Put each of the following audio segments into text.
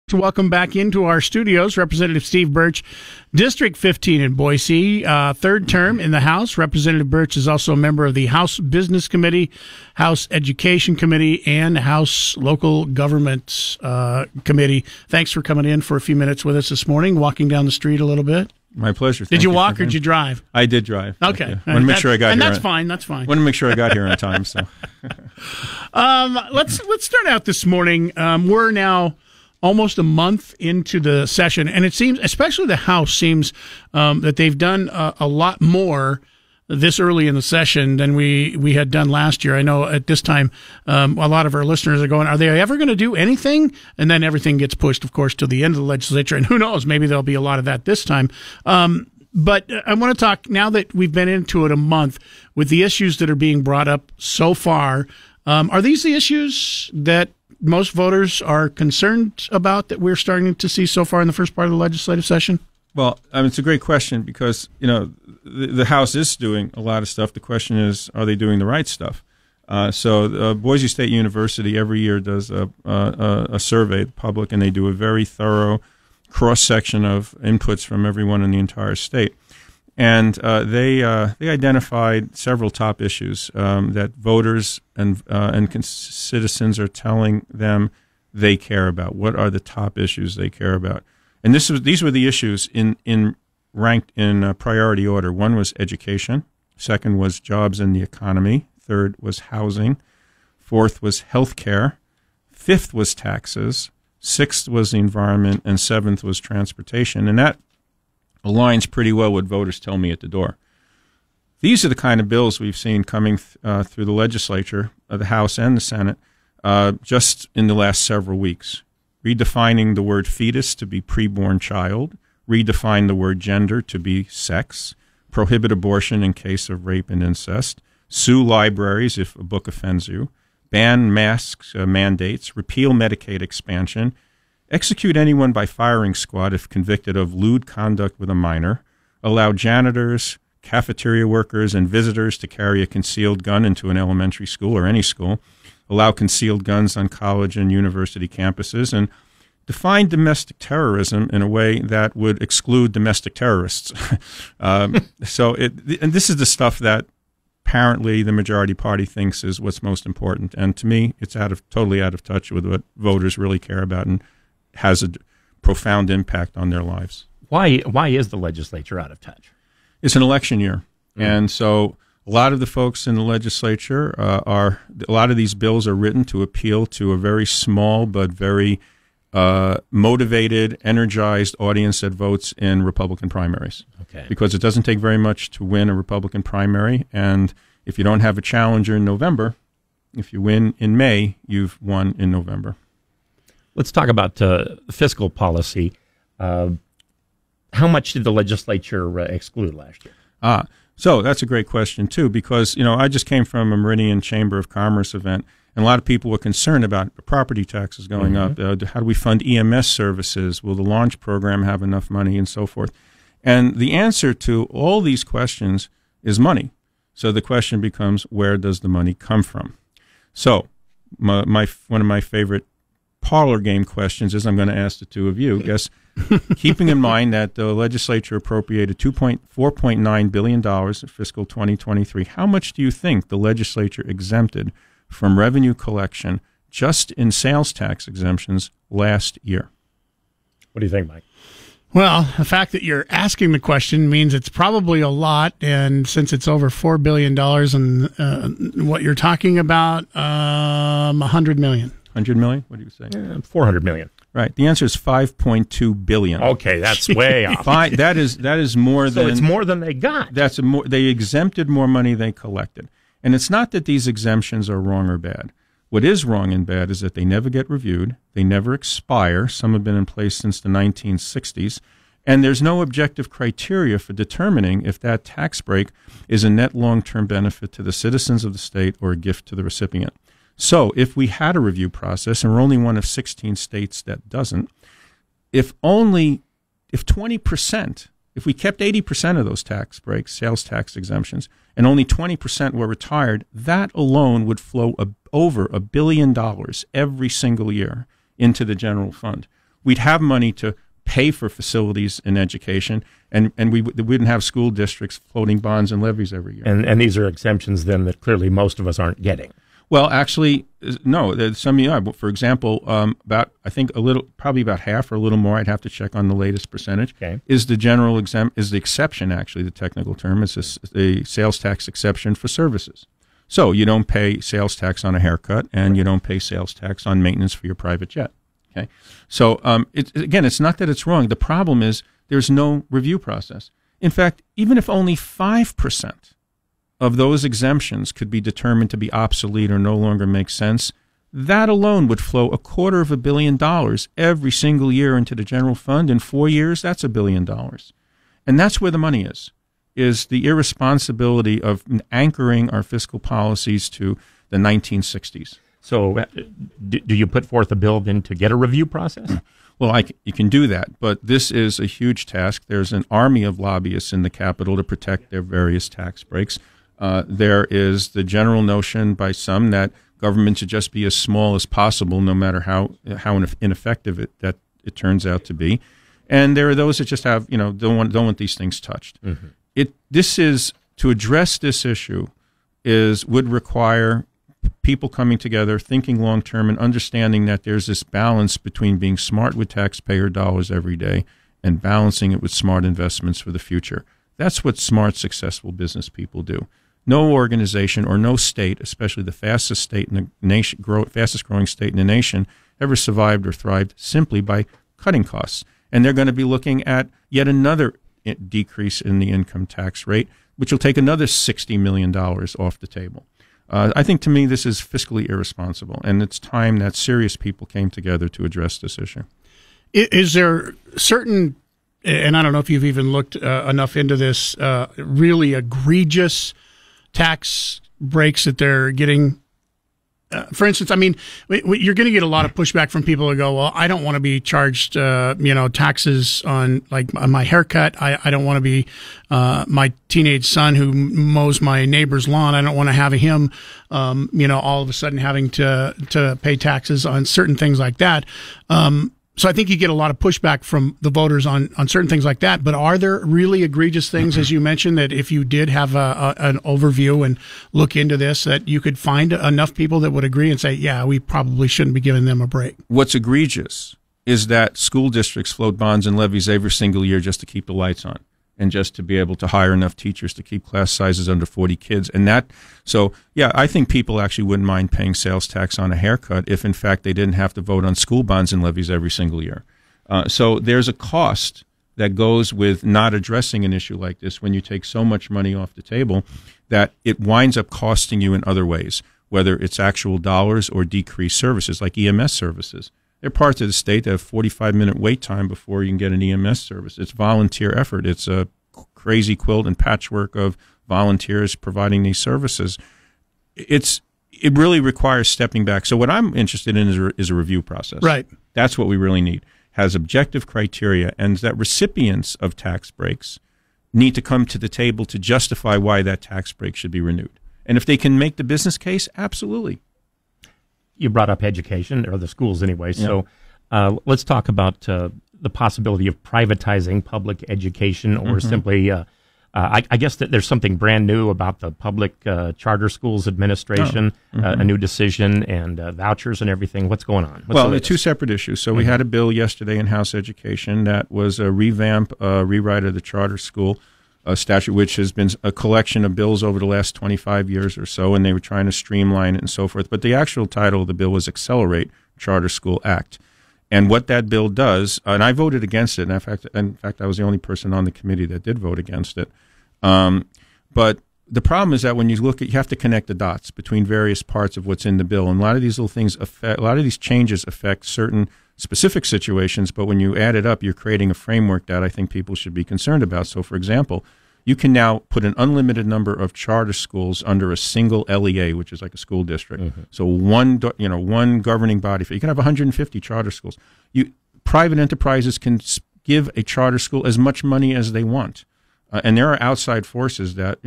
To welcome back into our studios Representative Steve Berch, District 15 in Boise, third term in the House. Representative Berch is also a member of the House Business Committee, House Education Committee, and House Local Government Committee. Thanks for coming in for a few minutes with us this morning, walking down the street a little bit. My pleasure. Did you walk or did you drive? I did drive. Okay. Want to make sure I got here. And that's fine. That's fine. Want to make sure I got here on time. So, let's start out this morning. We're now almost a month into the session, and it seems, especially the House, seems that they've done a lot more this early in the session than we had done last year. I know at this time, a lot of our listeners are going, are they ever going to do anything? And then everything gets pushed, of course, to the end of the legislature, and who knows, maybe there'll be a lot of that this time. But I want to talk, now that we've been into it a month, with the issues that are being brought up so far. Are these the issues that most voters are concerned about that we're starting to see so far in the first part of the legislative session? Well, it's a great question because, the House is doing a lot of stuff. The question is, are they doing the right stuff? So Boise State University every year does a survey of the public, and they do a very thorough cross-section of inputs from everyone in the entire state. And they identified several top issues that voters and citizens are telling them they care about. What are the top issues they care about? And these were the issues ranked in priority order. One was education. Second was jobs and the economy. Third was housing. Fourth was health care. Fifth was taxes. Sixth was the environment. And seventh was transportation. And that aligns pretty well with voters tell me at the door. These are the kind of bills we've seen coming through the legislature, the House and the Senate, just in the last several weeks. Redefining the word fetus to be preborn child, redefine the word gender to be sex, prohibit abortion in case of rape and incest, sue libraries if a book offends you, ban masks mandates, repeal Medicaid expansion, execute anyone by firing squad if convicted of lewd conduct with a minor, allow janitors, cafeteria workers, and visitors to carry a concealed gun into an elementary school or any school, allow concealed guns on college and university campuses, and define domestic terrorism in a way that would exclude domestic terrorists. And this is the stuff that apparently the majority party thinks is what's most important. And to me, it's totally out of touch with what voters really care about and has a profound impact on their lives. Why is the legislature out of touch? It's an election year. And so a lot of the folks in the legislature a lot of these bills are written to appeal to a very small but very motivated, energized audience that votes in Republican primaries. Okay. Because it doesn't take very much to win a Republican primary. And if you don't have a challenger in November, if you win in May, you've won in November. Let's talk about fiscal policy. How much did the legislature exclude last year? So that's a great question, too, because, I just came from a Meridian Chamber of Commerce event, and a lot of people were concerned about property taxes going up. How do we fund EMS services? Will the launch program have enough money, and so forth? And the answer to all these questions is money. So the question becomes, where does the money come from? So one of my favorite parlor game questions is, I'm going to ask the two of you, keeping in mind that the legislature appropriated $4.9 billion in fiscal 2023, how much do you think the legislature exempted from revenue collection just in sales tax exemptions last year? What do you think, Mike? Well, the fact that you're asking the question means it's probably a lot, and since it's over $4 billion and what you're talking about, $100 million. 100 million? What do you say? 400 million. Right. The answer is $5.2 billion. Okay, that's way off. That is more than. So it's more than they got. They exempted more money they collected, and it's not that these exemptions are wrong or bad. What is wrong and bad is that they never get reviewed. They never expire. Some have been in place since the 1960s, and there's no objective criteria for determining if that tax break is a net long-term benefit to the citizens of the state or a gift to the recipient. So if we had a review process, and we're only one of 16 states that doesn't, if 20%, if we kept 80% of those tax breaks, sales tax exemptions, and only 20% were retired, that alone would flow over $1 billion every single year into the general fund. we'd have money to pay for facilities in education, and we wouldn't have school districts floating bonds and levies every year. And these are exemptions then that clearly most of us aren't getting. Well, actually, no. Some are. For example, probably about half or a little more. I'd have to check on the latest percentage. Okay. Is the exception actually the technical term? It's a sales tax exception for services. So you don't pay sales tax on a haircut, and you don't pay sales tax on maintenance for your private jet. Okay. So it's not that it's wrong. The problem is there's no review process. In fact, even if only 5% of those exemptions could be determined to be obsolete or no longer make sense, that alone would flow $250 million every single year into the general fund. In 4 years, that's $1 billion. And that's where the money is the irresponsibility of anchoring our fiscal policies to the 1960s. So do you put forth a bill then to get a review process? Well, you can do that, but this is a huge task. There's an army of lobbyists in the Capitol to protect their various tax breaks. There is the general notion by some that government should just be as small as possible, no matter how ineffective it turns out to be. And there are those that just have don't want these things touched. Mm-hmm. To address this issue would require people coming together, thinking long term, and understanding that there's this balance between being smart with taxpayer dollars every day and balancing it with smart investments for the future. That's what smart, successful business people do. No organization or no state, especially the fastest state in the nation, fastest growing state in the nation, ever survived or thrived simply by cutting costs. And they're going to be looking at yet another decrease in the income tax rate, which will take another $60 million off the table. I think, to me, this is fiscally irresponsible, and it's time that serious people came together to address this issue. Is there certain, and I don't know if you've even looked enough into this, really egregious tax breaks that they're getting? For instance, I mean, you're going to get a lot of pushback from people who go, well, I don't want to be charged, taxes on my haircut. I don't want to be, my teenage son who mows my neighbor's lawn. I don't want to have him, all of a sudden having to pay taxes on certain things like that. So I think you get a lot of pushback from the voters on certain things like that. But are there really egregious things, as you mentioned, that if you did have an overview and look into this, that you could find enough people that would agree and say, yeah, we probably shouldn't be giving them a break? What's egregious is that school districts float bonds and levies every single year just to keep the lights on and just to be able to hire enough teachers to keep class sizes under 40 kids. I think people actually wouldn't mind paying sales tax on a haircut if, in fact, they didn't have to vote on school bonds and levies every single year. So there's a cost that goes with not addressing an issue like this when you take so much money off the table that it winds up costing you in other ways, whether it's actual dollars or decreased services like EMS services. There are parts of the state that have 45-minute wait time before you can get an EMS service. It's volunteer effort. It's a crazy quilt and patchwork of volunteers providing these services. It really requires stepping back. So what I'm interested in is a review process. Right. That's what we really need. Has objective criteria, and that recipients of tax breaks need to come to the table to justify why that tax break should be renewed. And if they can make the business case, absolutely. You brought up education, or the schools anyway. Yeah. So let's talk about the possibility of privatizing public education, or simply, I guess that there's something brand new about the Public Charter Schools Administration, a new decision, and vouchers and everything. What's going on? They're two separate issues. So we had a bill yesterday in House Education that was a rewrite of the charter school statute, which has been a collection of bills over the last 25 years or so, and they were trying to streamline it and so forth. But the actual title of the bill was Accelerate Charter School Act. And what that bill does, and I voted against it, and in fact, I was the only person on the committee that did vote against it. But the problem is that when you look at, you have to connect the dots between various parts of what's in the bill. And a lot of these little things a lot of these changes affect certain specific situations, but when you add it up, you're creating a framework that I think people should be concerned about. So, for example, you can now put an unlimited number of charter schools under a single LEA, which is like a school district. Mm-hmm. So one governing body. You can have 150 charter schools. Private enterprises can give a charter school as much money as they want, and there are outside forces that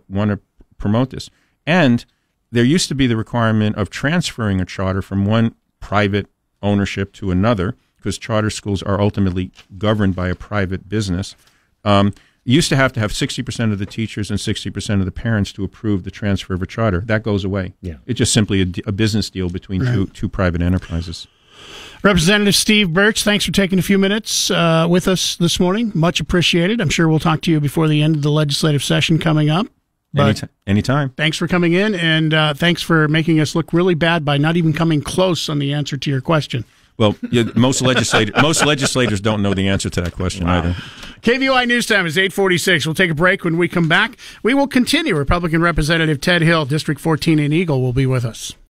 want to promote this. And there used to be the requirement of transferring a charter from one private ownership to another, because charter schools are ultimately governed by a private business. You used to have 60% of the teachers and 60% of the parents to approve the transfer of a charter. That goes away. Yeah. It's just simply a business deal between two private enterprises. Representative Steve Berch, thanks for taking a few minutes with us this morning. Much appreciated. I'm sure we'll talk to you before the end of the legislative session coming up. Anytime. Thanks for coming in, and thanks for making us look really bad by not even coming close on the answer to your question. Well, most legislators don't know the answer to that question either. KBOI News Time is 8:46. We'll take a break. When we come back, we will continue. Republican Representative Ted Hill, District 14 in Eagle, will be with us.